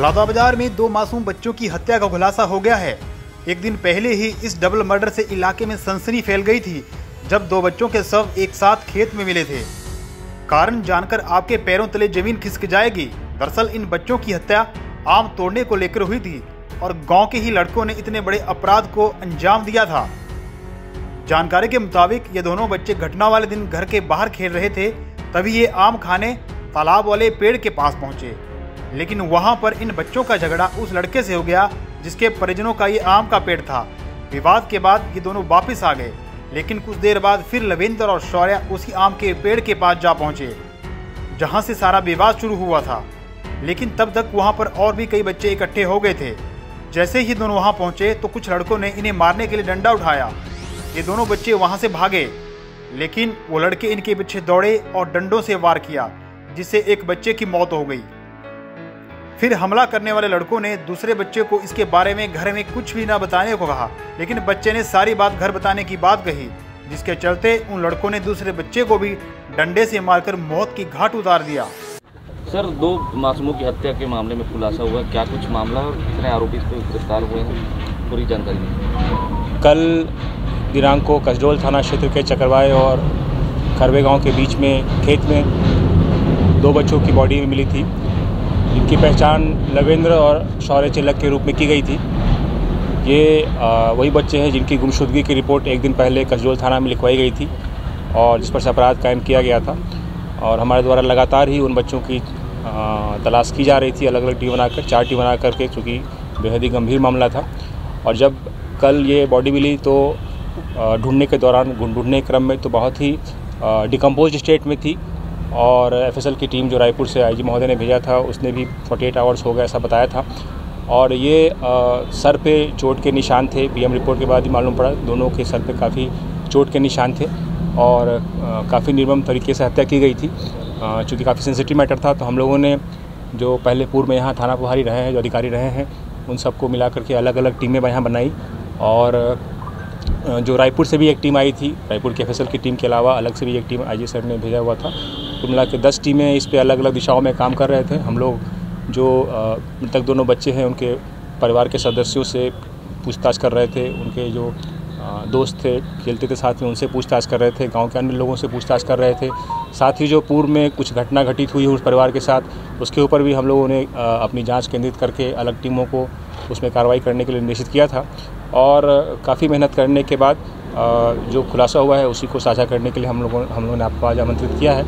बलौदाबाजार में दो मासूम बच्चों की हत्या का खुलासा हो गया है। एक दिन पहले ही इस डबल मर्डर से इलाके में सनसनी फैल गई थी, जब दो बच्चों के शव एक साथ खेत में मिले थे। कारण जानकर आपके पैरों तले जमीन खिसक जाएगी। दरअसल इन बच्चों की हत्या आम तोड़ने को लेकर हुई थी और गांव के ही लड़कों ने इतने बड़े अपराध को अंजाम दिया था। जानकारी के मुताबिक ये दोनों बच्चे घटना वाले दिन घर के बाहर खेल रहे थे, तभी ये आम खाने तालाब वाले पेड़ के पास पहुंचे, लेकिन वहां पर इन बच्चों का झगड़ा उस लड़के से हो गया जिसके परिजनों का ये आम का पेड़ था। विवाद के बाद ये दोनों वापस आ गए, लेकिन कुछ देर बाद फिर लवेंद्र और शौर्य उसी आम के पेड़ के पास जा पहुंचे जहां से सारा विवाद शुरू हुआ था। लेकिन तब तक वहां पर और भी कई बच्चे इकट्ठे हो गए थे। जैसे ही दोनों वहां पहुंचे तो कुछ लड़कों ने इन्हें मारने के लिए डंडा उठाया। ये दोनों बच्चे वहां से भागे, लेकिन वो लड़के इनके पीछे दौड़े और डंडों से वार किया, जिससे एक बच्चे की मौत हो गई। फिर हमला करने वाले लड़कों ने दूसरे बच्चे को इसके बारे में घर में कुछ भी ना बताने को कहा, लेकिन बच्चे ने सारी बात घर बताने की बात कही, जिसके चलते उन लड़कों ने दूसरे बच्चे को भी डंडे से मारकर मौत की घाट उतार दिया। सर, दो मासूमों की हत्या के मामले में खुलासा हुआ, क्या कुछ मामला और कितने आरोपी इस पर गिरफ्तार हुए हैं, पूरी जानकारी। कल दिनांक को कसडोल थाना क्षेत्र के चकरवाए और खरवे गांव के बीच में खेत में दो बच्चों की बॉडी मिली थी, जिनकी पहचान लवेंद्र और शौर्य चिल्लक के रूप में की गई थी। ये वही बच्चे हैं जिनकी गुमशुदगी की रिपोर्ट एक दिन पहले कसडोल थाना में लिखवाई गई थी और जिस पर अपराध कायम किया गया था। और हमारे द्वारा लगातार ही उन बच्चों की तलाश की जा रही थी, अलग अलग टीम बनाकर, 4 टीम बना करके, चूँकि बेहद ही गंभीर मामला था। और जब कल ये बॉडी मिली तो ढूंढने के दौरान, ढूंढने क्रम में तो बहुत ही डिकम्पोज स्टेट में थी। और एफएसएल की टीम जो रायपुर से आईजी महोदय ने भेजा था, उसने भी 48 आवर्स हो गए ऐसा बताया था। और ये सर पे चोट के निशान थे। पीएम रिपोर्ट के बाद ही मालूम पड़ा दोनों के सर पे काफ़ी चोट के निशान थे और काफ़ी निर्मम तरीके से हत्या की गई थी। चूँकि काफ़ी सेंसिटिव मैटर था, तो हम लोगों ने जो पहले पूर्व में यहाँ थाना प्रभारी रहे हैं, जो अधिकारी रहे हैं, उन सबको मिला करके अलग अलग टीमें यहाँ बनाई। और जो रायपुर से भी एक टीम आई थी, रायपुर के एफएसएल की टीम के अलावा अलग से भी एक टीम आईजी सर ने भेजा हुआ था। तो मिला के 10 टीमें इस पे अलग अलग दिशाओं में काम कर रहे थे। हम लोग जो मृतक दोनों बच्चे हैं उनके परिवार के सदस्यों से पूछताछ कर रहे थे, उनके जो दोस्त थे, खेलते थे साथ में, उनसे पूछताछ कर रहे थे, गांव के अन्य लोगों से पूछताछ कर रहे थे। साथ ही जो पूर्व में कुछ घटना घटित हुई उस परिवार के साथ, उसके ऊपर भी हम लोगों ने अपनी जांच केंद्रित करके अलग टीमों को उसमें कार्रवाई करने के लिए निर्देशित किया था। और काफ़ी मेहनत करने के बाद जो खुलासा हुआ है उसी को साझा करने के लिए हम लोगों ने आपको आज आमंत्रित किया है।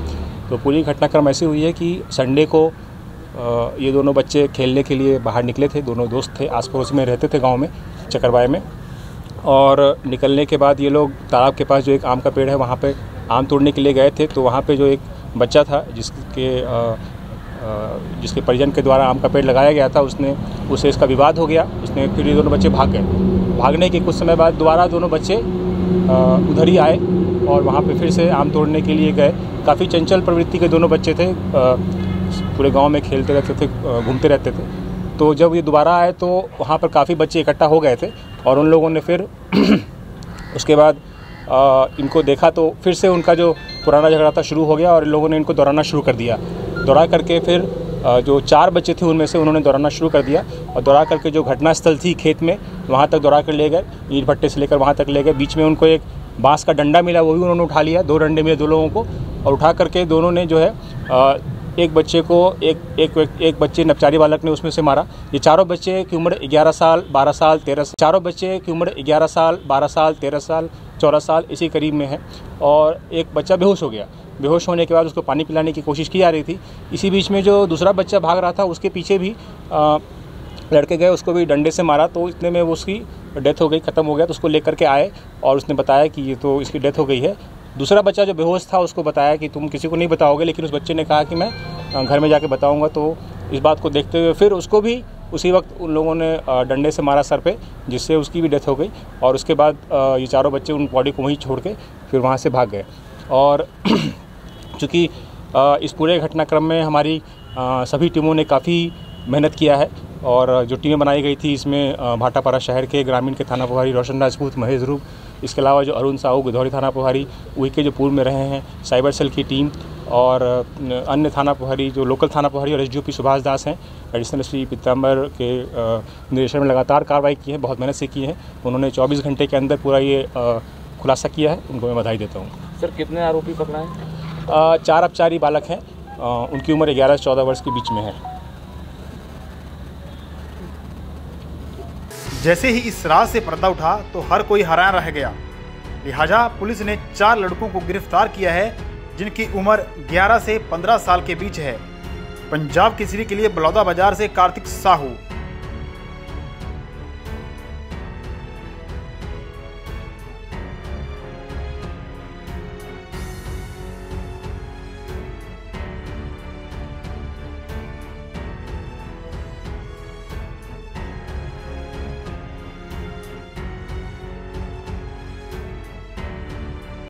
तो पूरी घटनाक्रम ऐसी हुई है कि संडे को ये दोनों बच्चे खेलने के लिए बाहर निकले थे। दोनों दोस्त थे, आस पड़ोस में रहते थे गांव में, चकरवाए में। और निकलने के बाद ये लोग तालाब के पास जो एक आम का पेड़ है वहाँ पे आम तोड़ने के लिए गए थे। तो वहाँ पे जो एक बच्चा था जिसके परिजन के द्वारा आम का पेड़ लगाया गया था, उससे इसका विवाद हो गया। फिर ये दोनों बच्चे भाग गए। भागने के कुछ समय बाद दोबारा दोनों बच्चे उधर ही आए और वहाँ पे फिर से आम तोड़ने के लिए गए। काफ़ी चंचल प्रवृत्ति के दोनों बच्चे थे, पूरे गांव में खेलते रहते थे, घूमते रहते थे। तो जब ये दोबारा आए तो वहाँ पर काफ़ी बच्चे इकट्ठा हो गए थे और उन लोगों ने फिर उसके बाद इनको देखा तो फिर से उनका जो पुराना झगड़ा था शुरू हो गया और इन लोगों ने इनको दौड़ाना शुरू कर दिया। दौड़ा करके फिर जो 4 बच्चे थे उनमें से उन्होंने दौड़ाना शुरू कर दिया और दौड़ा करके जो घटनास्थल थी खेत में, वहाँ तक दौड़ा कर ले गए, ईंट भट्टे से लेकर वहाँ तक ले गए। बीच में उनको एक बांस का डंडा मिला, वो भी उन्होंने उठा लिया। 2 डंडे मिले 2 लोगों को, और उठा करके दोनों ने जो है एक बच्चे को एक बच्चे नपचारी बालक ने उसमें से मारा। ये चारों बच्चे की उम्र 11 साल, 12 साल, 13 साल, चारों बच्चे की उम्र 11 साल, 12 साल, 13 साल, 14 साल इसी करीब में है। और एक बच्चा बेहोश हो गया। बेहोश होने के बाद उसको पानी पिलाने की कोशिश की जा रही थी। इसी बीच में जो दूसरा बच्चा भाग रहा था उसके पीछे भी लड़के गए, उसको भी डंडे से मारा। तो इतने में वो उसकी डेथ हो गई, ख़त्म हो गया। तो उसको लेकर के आए और उसने बताया कि ये तो इसकी डेथ हो गई है। दूसरा बच्चा जो बेहोश था उसको बताया कि तुम किसी को नहीं बताओगे, लेकिन उस बच्चे ने कहा कि मैं घर में जाके बताऊंगा। तो इस बात को देखते हुए फिर उसको भी उसी वक्त उन लोगों ने डंडे से मारा सर पे, जिससे उसकी भी डेथ हो गई। और उसके बाद ये चारों बच्चे उन बॉडी को वहीं छोड़ के फिर वहाँ से भाग गए। और चूँकि इस पूरे घटनाक्रम में हमारी सभी टीमों ने काफ़ी मेहनत किया है और जो टीमें बनाई गई थी इसमें भाटापारा शहर के ग्रामीण के थाना प्रभारी रोशन राजपूत, महेश रूप, इसके अलावा जो अरुण साहू गिधौरी थाना प्रभारी, वही के जो पूर्व में रहे हैं, साइबर सेल की टीम और अन्य थाना प्रभारी जो लोकल थाना प्रभारी और एसडीओपी सुभाष दास हैं, एडिशनल एसपी पीताम्बर के निर्देशन में लगातार कार्रवाई की है, बहुत मेहनत से की है। उन्होंने 24 घंटे के अंदर पूरा ये खुलासा किया है, उनको मैं बधाई देता हूँ। सर कितने आरोपी पकड़ा है? 4 अपचारी बालक हैं, उनकी उम्र 11 से 14 वर्ष के बीच में है। जैसे ही इस राज से पर्दा उठा तो हर कोई हैरान रह गया। लिहाजा पुलिस ने 4 लड़कों को गिरफ्तार किया है, जिनकी उम्र 11 से 15 साल के बीच है। पंजाब केसरी के लिए बलौदाबाजार से कार्तिक साहू।